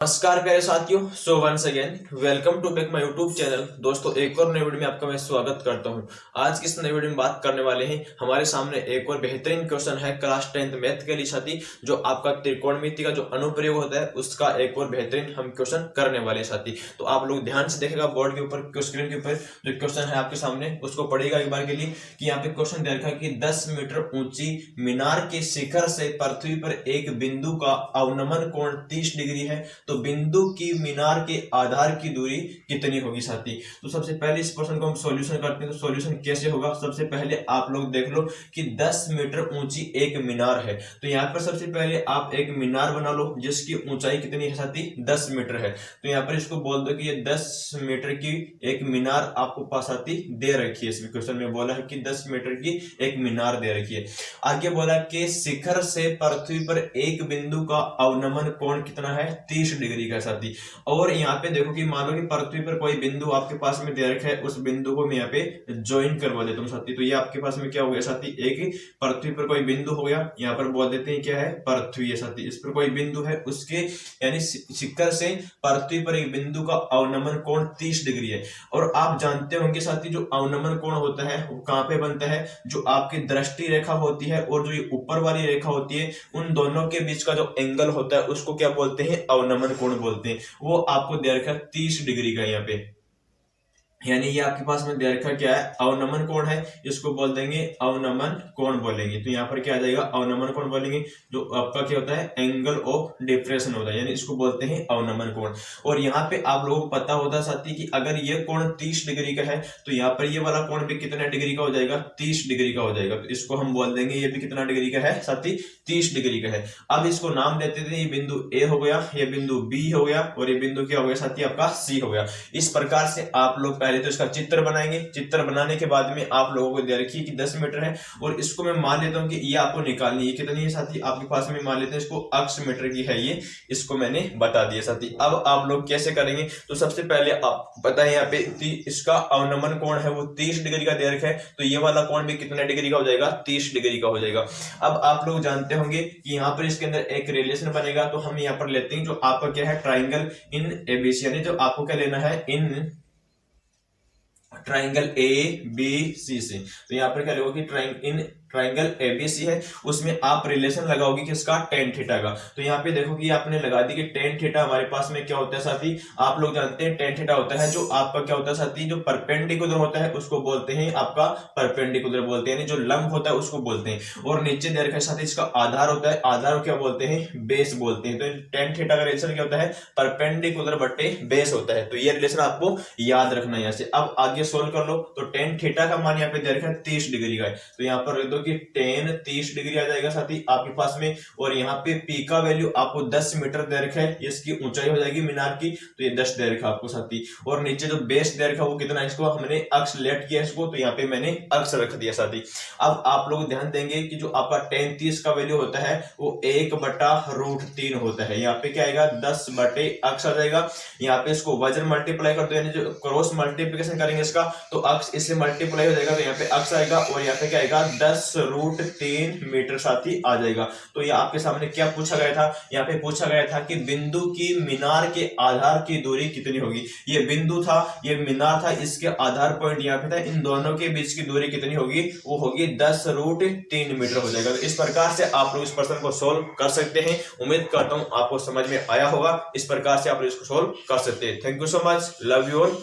नमस्कार प्यारे साथियों, so once again welcome to back my YouTube channel. दोस्तों, एक और नई वीडियो में आपका मैं स्वागत करता हूं। आज की इस नई वीडियो में बात करने वाले हैं, हमारे सामने एक और बेहतरीन क्वेश्चन है क्लास 10th मैथ के लिए साथी, जो आपका त्रिकोणमिति का जो अनुप्रयोग होता है उसका एक और बेहतरीन हम क्वेश्चन करने वाले साथी। तो आप लोग ध्यान से देखेगा बोर्ड के ऊपर, स्क्रीन के ऊपर जो क्वेश्चन है आपके सामने उसको पढ़ेगा एक बार के लिए कि यहाँ पे क्वेश्चन दे रखा है कि 10 मीटर ऊंची मीनार के शिखर से पृथ्वी पर एक बिंदु का अवनमन कोण 30 डिग्री है, तो बिंदु की मीनार के आधार की दूरी कितनी होगी साथी। तो सबसे पहले इस प्रश्न को हम सॉल्यूशन करते हैं। तो सॉल्यूशन कैसे होगा, सबसे पहले आप लोग देख लो कि 10 मीटर ऊंची एक मीनार है। तो यहाँ पर सबसे पहले आप एक मीनार बना लो जिसकी ऊंचाई कितनी है साथी, 10 मीटर है। तो यहाँ पर इसको बोल दो कि ये 10 मीटर की एक मीनार आपको पास साथी दे रखी है। इसमें क्वेश्चन में बोला है कि 10 मीटर की एक मीनार दे रखी है। आगे बोला कि शिखर से पृथ्वी पर एक बिंदु का अवनमन कोण कितना है, 30 डिग्री का साथी। और यहाँ पे देखो कि मान लो कि पृथ्वी पर कोई बिंदु आपके पास में दे रखा है, उस बिंदु को मैं यहाँ पे ज्वाइन करवा देता हूँ साथी। तो ये आपके पास में क्या हो गया साथी, एक पृथ्वी पर कोई बिंदु हो गया, यहाँ पर बोल देते हैं क्या है, पृथ्वी है साथी। इस पर कोई बिंदु है, उसके यानी शिखर से पृथ्वी पर एक बिंदु का अवनमन कोण 30 डिग्री है। और आप जानते होंगे साथी, जो अवनमन कोण होता है वो कहाँ पे बनता है, जो आपकी दृष्टि रेखा होती है और जो ये ऊपर वाली रेखा होती है, उन दोनों के बीच का जो एंगल होता है उसको क्या बोलते हैं, अवनमन कोण बोलते हैं। वो आपको दे रखा है 30 डिग्री का यहाँ पे, यानी ये आपके पास में दे रखा क्या है, अवनमन कोण है। इसको बोल देंगे अवनमन कोण बोलेंगे। तो यहाँ पर क्या आ जाएगा, अवनमन कोण बोलेंगे, जो आपका क्या होता है, एंगल ऑफ डिप्रेशन होता है, यानी इसको बोलते हैं अवनमन कोण। और यहाँ पे आप लोगों को पता होता है साथी कि अगर ये कोण 30 डिग्री का है तो यहाँ पर ये वाला कोण भी कितना डिग्री का हो जाएगा, 30 डिग्री का हो जाएगा। तो इसको हम बोल देंगे ये भी कितना डिग्री का है साथी, 30 डिग्री का है। अब इसको नाम देते थे, ये बिंदु ए हो गया, ये बिंदु बी हो गया और ये बिंदु क्या हो गया साथी, आपका सी हो गया। इस प्रकार से आप लोग पहले तो इसका चित्र बनाएंगे। चित्र बनाने के बाद में आप लोगों को दे रखी है कि 10 मीटर है और इसको मैं मान लेता हूं कि ये आपको निकालनी है, कितनी है साथी, आपके पास में मान लेते हैं इसको अक्ष मीटर की है ये, इसको मैंने बता दिया साथी। अब आप लोग कैसे करेंगे, तो सबसे पहले आप पता है यहाँ पे इसका अवनमन कोण है वो 30 डिग्री का दे रखा है, तो ये वाला कोण भी कितने डिग्री का हो जाएगा, 30 डिग्री का हो जाएगा। अब आप लोग जानते होंगे कि यहाँ पर इसके अंदर एक रिलेशन बनेगा, तो हम यहाँ पर लेते हैं जो आपका क्या है, ट्राइंगल इन एबीसी, यानी जो आपको क्या लेना है, in triangle A B C से। तो यहाँ पर क्या लगोगे कि ट्राइंगल एबीसी है, उसमें आप रिलेशन लगाओगे किसका, टेन थीटा का। तो यहाँ पे देखो कि आपने लगा दी कि टेन थीटा हमारे पास में क्या होता है साथी, आप लोग जानते हैं टेन थीटा होता है जो आपका क्या होता है साथी, जो परपेंडिकुलर होता है उसको बोलते हैं आपका परपेंडिकुलर बोलते हैं, यानी जो लंब होता है उसको बोलते हैं। और नीचे दे रखा है साथी इसका आधार होता है, आधार को क्या बोलते हैं, बेस बोलते हैं। तो टेन थीटा का रिलेशन क्या होता है, परपेंडिकुलर बटे बेस होता है। तो ये रिलेशन आपको याद रखना है। यहाँ से अब आगे सोल्व कर लो। तो टेन थीटा का मान यहाँ पे दे रखा है 30 डिग्री का है, तो यहाँ पर लिख दो कि टेन 30 डिग्री आ जाएगा साथी आपके पास में। और यहाँ पे पी का वैल्यू आपको 10 मीटर दे रखा है, इसकी ऊंचाई हो जाएगी मीनार की, तो ये 10 दे रखा आपको साथी। और नीचे जो बेस दे रखा वो कितना है, इसको हमने अक्ष लेट किया इसको, तो यहाँ पे मैंने अक्ष रख दिया साथी। अब आप लोग ध्यान देंगे कि जो आपका टेन 30 का वैल्यू होता है वो 1/√3 होता है। यहाँ पे क्या आएगा, 10 बटे अक्ष आ जाएगा। यहाँ पे इसको वजन मल्टीप्लाई कर दो, यानी जो क्रॉस मल्टीप्लिकेशन करेंगे इसका, तो अक्ष इससे मल्टीप्लाई हो जाएगा, तो यहाँ पे अक्ष आएगा और यहाँ पे क्या आएगा, 10√3 मीटर साथी आ जाएगा। तो ये आपके सामने क्या पूछा गया था, यहाँ पे पूछा गया था कि बिंदु की मीनार के आधार की दूरी कितनी होगी। ये बिंदु था, ये मीनार था, इसके आधार पॉइंट यहाँ पे था, इन दोनों के बीच की दूरी कितनी होगी, वो होगी 10√3 मीटर हो जाएगा। तो इस प्रकार से आप लोग इस प्रश्न को सोल्व कर सकते हैं। उम्मीद करता हूं आपको समझ में आया होगा। इस प्रकार से आप लोग इसको सोल्व कर सकते हैं। Thank you so much, love you all.